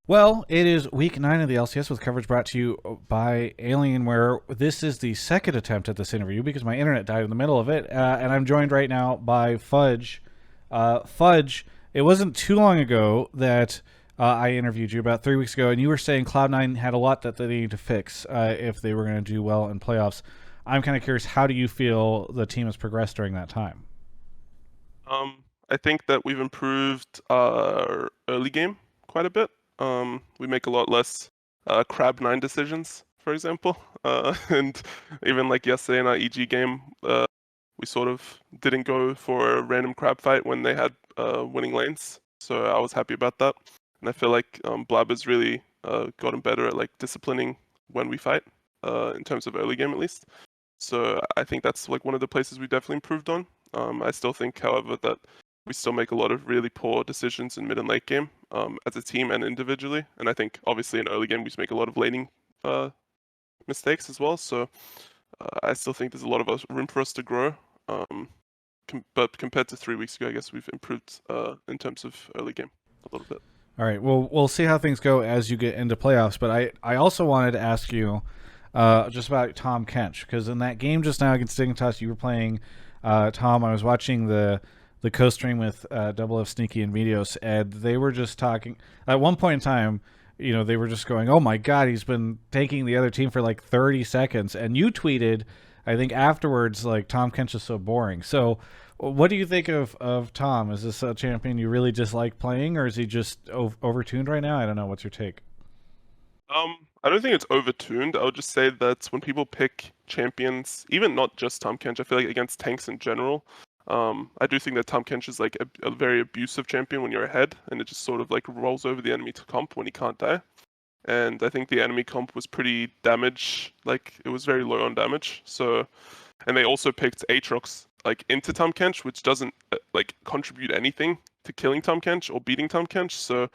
Well, it is week 9 of the LCS with coverage brought to you by Alienware. This is the second attempt at this interview because my internet died in the middle of it, and I'm joined right now by Fudge. Fudge, it wasn't too long ago that I interviewed you, about 3 weeks ago, and you were saying Cloud9 had a lot that they needed to fix if they were going to do well in playoffs. I'm kind of curious, how do you feel the team has progressed during that time? I think that we've improved our early game quite a bit. We make a lot less crab 9 decisions, for example. And even like yesterday in our EG game, we sort of didn't go for a random crab fight when they had winning lanes. So I was happy about that. And I feel like Blab has really gotten better at like disciplining when we fight, in terms of early game at least. So I think that's like one of the places we definitely improved on. I still think, however, that we still make a lot of really poor decisions in mid and late game, as a team and individually. And I think obviously in early game we just make a lot of laning mistakes as well. So I still think there's a lot of room for us to grow. But compared to 3 weeks ago, I guess we've improved in terms of early game a little bit. All right. Well, we'll see how things go as you get into playoffs. But I also wanted to ask you just about Tom Kench, because in that game just now against Dignitas, you were playing Tom. I was watching the co-stream with Double F Sneaky and Medios, and they were just talking. At one point in time, they were just going, "Oh my God, he's been taking the other team for like 30 seconds." And you tweeted, I think afterwards, like Tom Kench is so boring. So, what do you think of Tom? Is this a champion you really just like playing, or is he just overtuned right now? I don't know. What's your take? I don't think it's overtuned. I would just say that when people pick champions, even not just Tom Kench, I feel like against tanks in general, I do think that Tom Kench is like a very abusive champion when you're ahead, and it just sort of like rolls over the enemy to comp when he can't die. And I think the enemy comp was pretty damage, like it was very low on damage. So, and they also picked Aatrox like into Tom Kench, which doesn't like contribute anything to killing Tom Kench or beating Tom Kench. So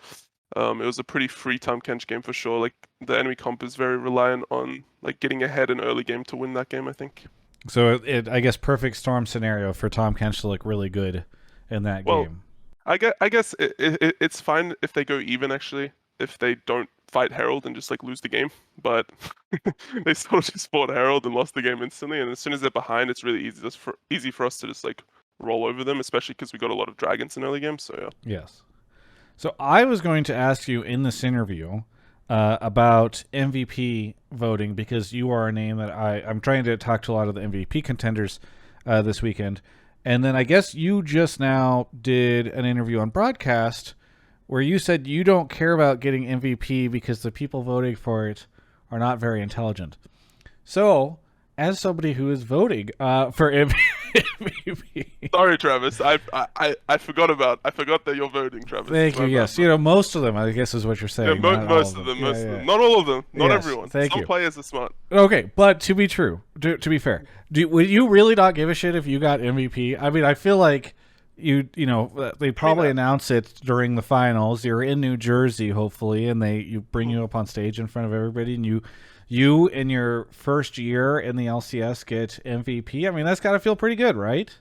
it was a pretty free Tom Kench game for sure. Like the enemy comp is very reliant on like getting ahead in early game to win that game, I think. So I guess perfect storm scenario for Tom Kench to look really good in that Well, game. I guess it's fine if they go even actually, if they don't fight Herald and just like lose the game. But they sort of just fought Herald and lost the game instantly. And as soon as they're behind, it's really easy for us to just like roll over them, especially because we got a lot of dragons in early game. So yeah. Yes. So I was going to ask you in this interview about MVP voting, because you are a name that I'm trying to talk to a lot of the MVP contenders this weekend. And then I guess you just now did an interview on broadcast where you said you don't care about getting MVP because the people voting for it are not very intelligent. So, as somebody who is voting for MVP, Sorry, Travis. I forgot that you're voting, Travis. It's thank you. my bad, Yes, man. most of them, I guess, is what you're Yeah, saying. Not all of most of them. them, Yeah, most of them. yeah. Not all of them, not Yes, everyone. thank Some you. players are smart. Okay, but to be true, to be fair, would you really not give a shit if you got MVP? I mean, I feel like they I mean, probably announce it during the finals. You're in New Jersey, hopefully, and you bring you up on stage in front of everybody, and you in your first year in the LCS get MVP. I mean, that's got to feel pretty good, right?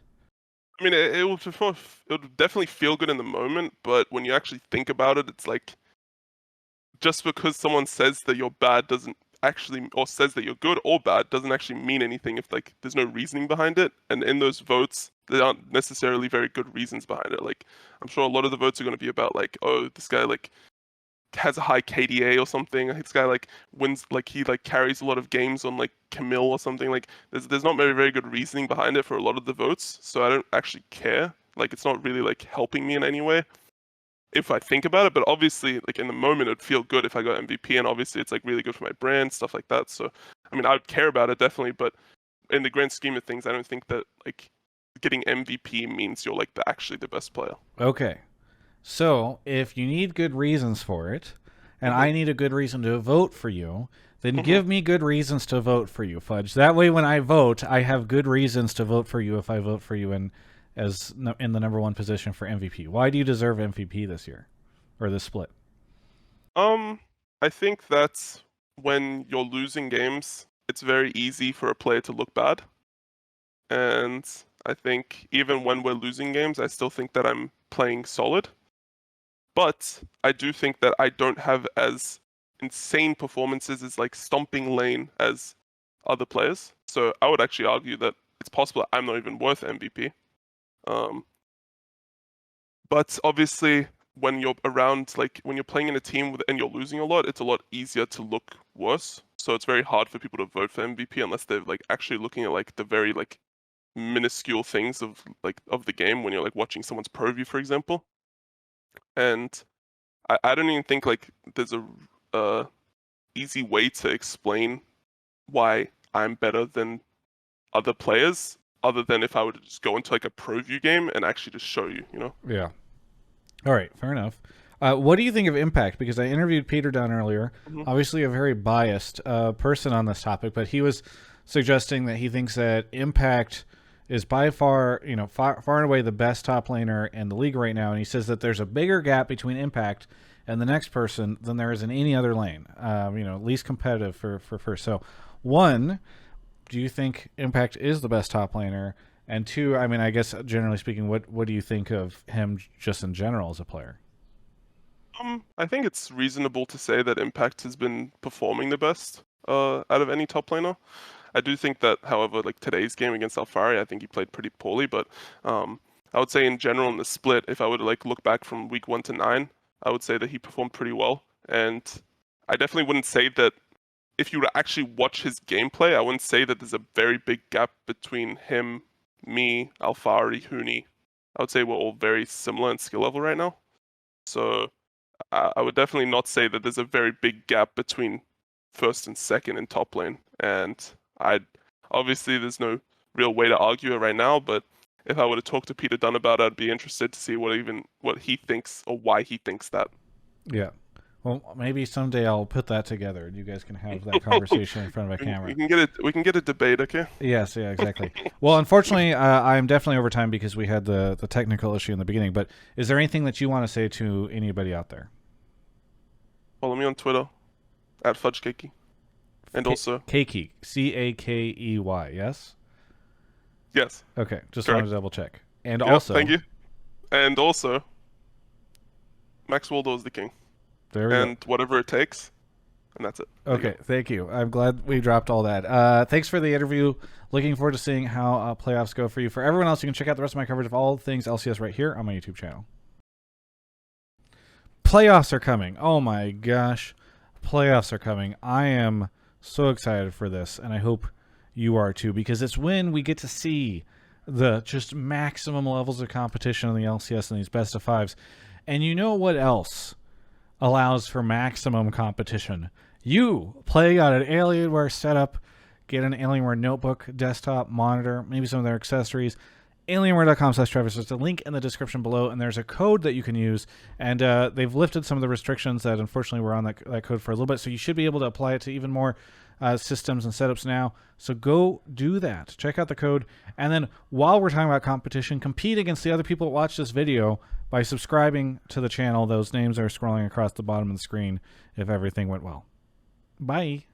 it will definitely feel good in the moment, but when you actually think about it, it's like just because someone says that you're bad doesn't actually, or says that you're good or bad doesn't actually mean anything if like there's no reasoning behind it. And in those votes, there aren't necessarily very good reasons behind it. Like I'm sure a lot of the votes are going to be about like, oh, this guy like has a high KDA or something. This guy like wins, like he like carries a lot of games on like Camille or something. Like there's not very good reasoning behind it for a lot of the votes, so I don't actually care. Like it's not really like helping me in any way if I think about it. But obviously, like in the moment, it'd feel good if I got MVP, and obviously it's like really good for my brand, stuff like that. So I mean, I would care about it definitely, but in the grand scheme of things, I don't think that like getting MVP means you're like actually the best player. Okay. So, if you need good reasons for it, and Mhm. I need a good reason to vote for you, then Mhm. give me good reasons to vote for you, Fudge. That way, when I vote, I have good reasons to vote for you if I vote for you in the number one position for MVP. Why do you deserve MVP this year or this split? Um, I think that's when you're losing games, it's very easy for a player to look bad. And I think even when we're losing games, I still think that I'm playing solid. But I do think that I don't have as insane performances as like stomping lane as other players. So I would actually argue that it's possible that I'm not even worth MVP. But obviously, when you're around, like when you're playing in a team and you're losing a lot, it's a lot easier to look worse. So it's very hard for people to vote for MVP unless they're like actually looking at like the very like minuscule things of the game when you're like watching someone's pro view, for example. And I don't even think like there's a easy way to explain why I'm better than other players, other than if I were to just go into like a pro view game and actually just show you, you know? Yeah. All right, fair enough. What do you think of Impact? Because I interviewed Peter Dunn earlier, obviously a very biased person on this topic, but he was suggesting that he thinks that Impact is by far, far and away the best top laner in the league right now, and he says that there's a bigger gap between Impact and the next person than there is in any other lane. Least competitive for first. So, one, do you think Impact is the best top laner? And two, I mean, I guess generally speaking, what do you think of him just in general as a player? I think it's reasonable to say that Impact has been performing the best out of any top laner. I do think that, however, like today's game against Alfari, I think he played pretty poorly. But I would say in general in the split, if I were to like look back from week 1 to 9, I would say that he performed pretty well. And I definitely wouldn't say that if you were to actually watch his gameplay, I wouldn't say that there's a very big gap between him, me, Alfari, Huni. I would say we're all very similar in skill level right now. So I would definitely not say that there's a very big gap between first and second in top lane. And obviously there's no real way to argue it right now, but if I were to talk to Peter Dunn about it, I'd be interested to see what he thinks or why he thinks that. Yeah. Well, maybe someday I'll put that together and you guys can have that conversation in front of a camera. We can get a debate, okay? Yes, yeah, exactly. Well, unfortunately, I'm definitely over time because we had the technical issue in the beginning, but is there anything that you want to say to anybody out there? Follow me on Twitter at Fudge Cakey. And also Cakey, Cakey, yes? Yes. Okay, just Correct. wanted to double check. And Yep, also, thank you. And also, Max Waldo is the king. There we and go. Whatever it takes, and that's it. Okay, thank you. I'm glad we dropped all that. Thanks for the interview. Looking forward to seeing how playoffs go for you. For everyone else, you can check out the rest of my coverage of all things LCS right here on my YouTube channel. Playoffs are coming. Oh my gosh. Playoffs are coming. I am so excited for this, and I hope you are too, because it's when we get to see the just maximum levels of competition in the LCS and these best of fives. And you know what else allows for maximum competition? You play on an Alienware setup, get an Alienware notebook, desktop, monitor, maybe some of their accessories. Alienware.com/Travis. There's a link in the description below, and there's a code that you can use. And they've lifted some of the restrictions that unfortunately were on that code for a little bit, so you should be able to apply it to even more systems and setups now. So go do that. Check out the code. And then while we're talking about competition, compete against the other people that watch this video by subscribing to the channel. Those names are scrolling across the bottom of the screen if everything went well. Bye.